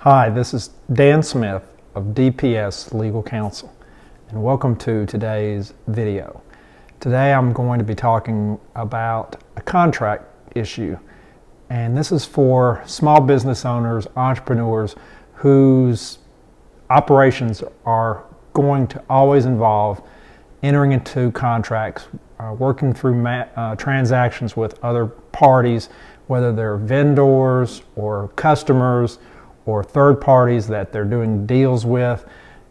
Hi, this is Dan Smith of DPS Legal Counsel, and welcome to today's video. Today I'm going to be talking about a contract issue, and this is for small business owners, entrepreneurs whose operations are going to always involve entering into contracts, working through transactions with other parties, whether they're vendors or customers or third parties that they're doing deals with.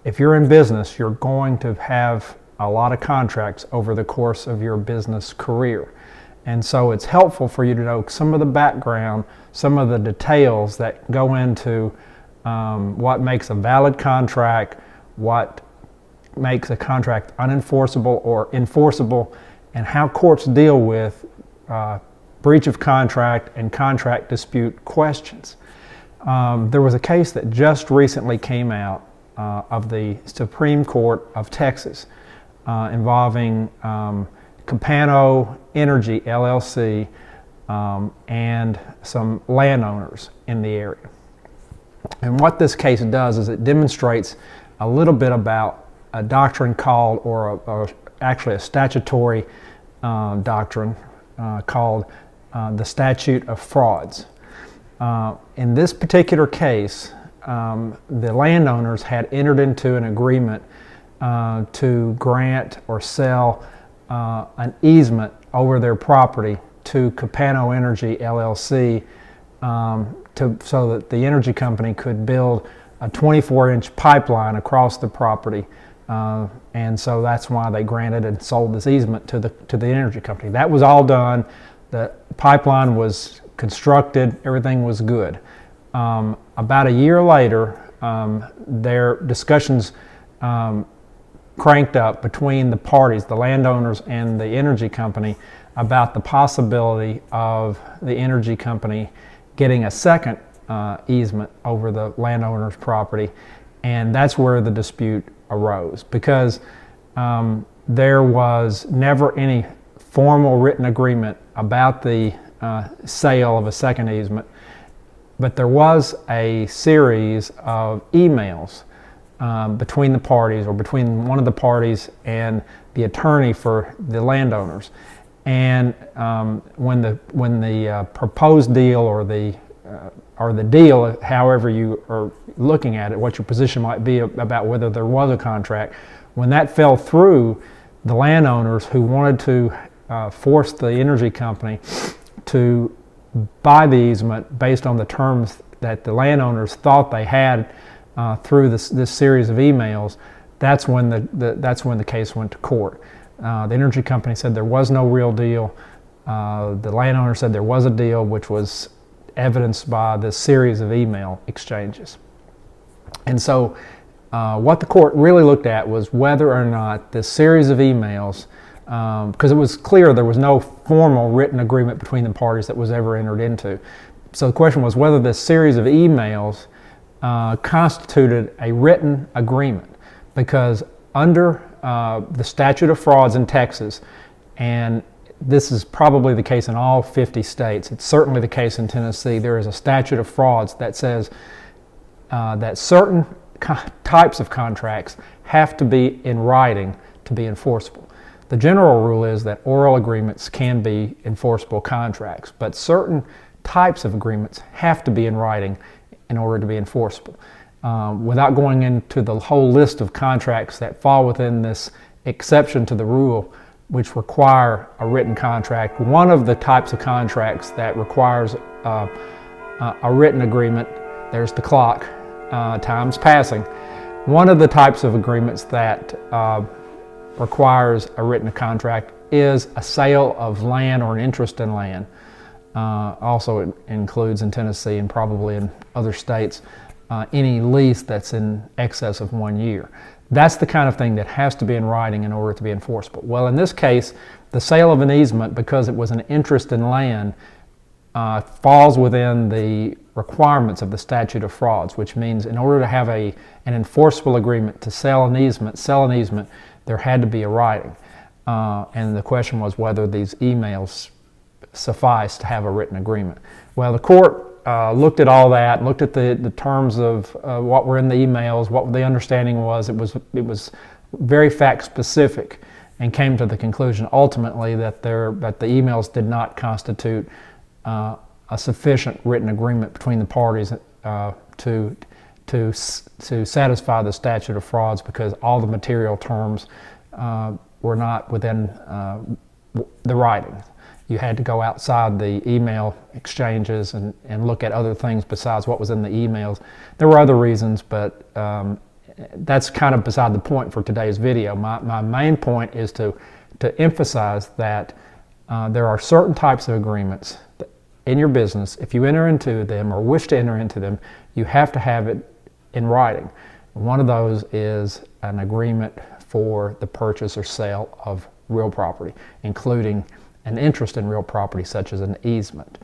If you're in business, you're going to have a lot of contracts over the course of your business career. And so it's helpful for you to know some of the background, some of the details that go into what makes a valid contract, what makes a contract unenforceable or enforceable, and how courts deal with breach of contract and contract dispute questions. There was a case that just recently came out of the Supreme Court of Texas involving Capano Energy LLC and some landowners in the area. And what this case does is it demonstrates a little bit about a doctrine called, or actually a statutory doctrine called the Statute of Frauds. In this particular case, the landowners had entered into an agreement to grant or sell an easement over their property to Capano Energy LLC so that the energy company could build a 24-inch pipeline across the property. And so that's why they granted and sold this easement to the energy company. That was all done. The pipeline was constructed, everything was good. About a year later, their discussions cranked up between the parties, the landowners and the energy company, about the possibility of the energy company getting a second easement over the landowner's property, and that's where the dispute arose, because there was never any formal written agreement about the sale of a second easement, but there was a series of emails between the parties, or between one of the parties and the attorney for the landowners. And when the proposed deal or the deal, however you are looking at it, what your position might be about whether there was a contract, when that fell through, the landowners who wanted to force the energy company to buy the easement based on the terms that the landowners thought they had through this series of emails, that's when the case went to court. The energy company said there was no real deal. The landowner said there was a deal, which was evidenced by this series of email exchanges. And so what the court really looked at was whether or not this series of emails, because it was clear there was no formal written agreement between the parties that was ever entered into. So the question was whether this series of emails constituted a written agreement, because under the Statute of Frauds in Texas, and this is probably the case in all 50 states, it's certainly the case in Tennessee, there is a statute of frauds that says that certain types of contracts have to be in writing to be enforceable. The general rule is that oral agreements can be enforceable contracts, but certain types of agreements have to be in writing in order to be enforceable. Without going into the whole list of contracts that fall within this exception to the rule, which require a written contract, one of the types of contracts that requires a written agreement, there's the clock, time's passing. One of the types of agreements that requires a written contract is a sale of land or an interest in land. Also, it includes in Tennessee and probably in other states any lease that's in excess of 1 year. That's the kind of thing that has to be in writing in order to be enforceable. Well, in this case, the sale of an easement, because it was an interest in land, falls within the requirements of the Statute of Frauds, which means in order to have an enforceable agreement to sell an easement, there had to be a writing. And the question was whether these emails suffice to have a written agreement. Well, the court looked at all that, looked at the terms of what were in the emails, what the understanding was. It was very fact specific, and came to the conclusion ultimately that the emails did not constitute a sufficient written agreement between the parties to satisfy the statute of frauds, because all the material terms were not within the writing. You had to go outside the email exchanges and look at other things besides what was in the emails. There were other reasons, but that's kind of beside the point for today's video. My main point is to emphasize that there are certain types of agreements in your business. If you enter into them or wish to enter into them, you have to have it in writing. One of those is an agreement for the purchase or sale of real property, including an interest in real property such as an easement.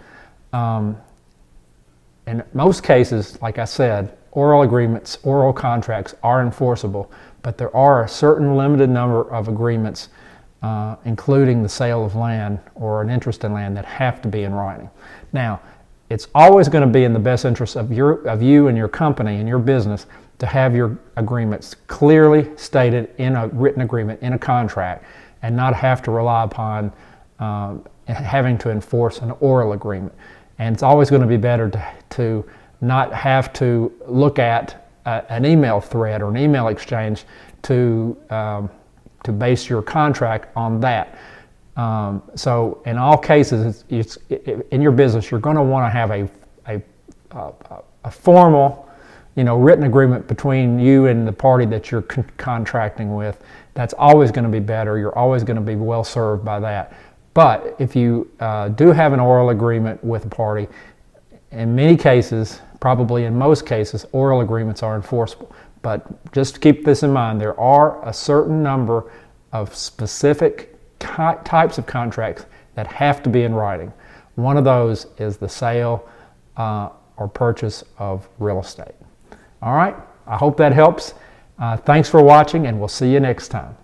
In most cases, like I said, oral agreements, oral contracts are enforceable, but there are a certain limited number of agreements, including the sale of land or an interest in land, that have to be in writing. Now, it's always going to be in the best interest of you and your company and your business to have your agreements clearly stated in a written agreement, in a contract, and not have to rely upon having to enforce an oral agreement. And it's always going to be better to not have to look at an email thread or an email exchange to base your contract on that. So in all cases, in your business, you're going to want to have a formal, written agreement between you and the party that you're contracting with. That's always going to be better. You're always going to be well served by that. But if you do have an oral agreement with a party, in many cases, probably in most cases, oral agreements are enforceable. But just keep this in mind, there are a certain number of specific types of contracts that have to be in writing. One of those is the sale or purchase of real estate. All right, I hope that helps. Thanks for watching, and we'll see you next time.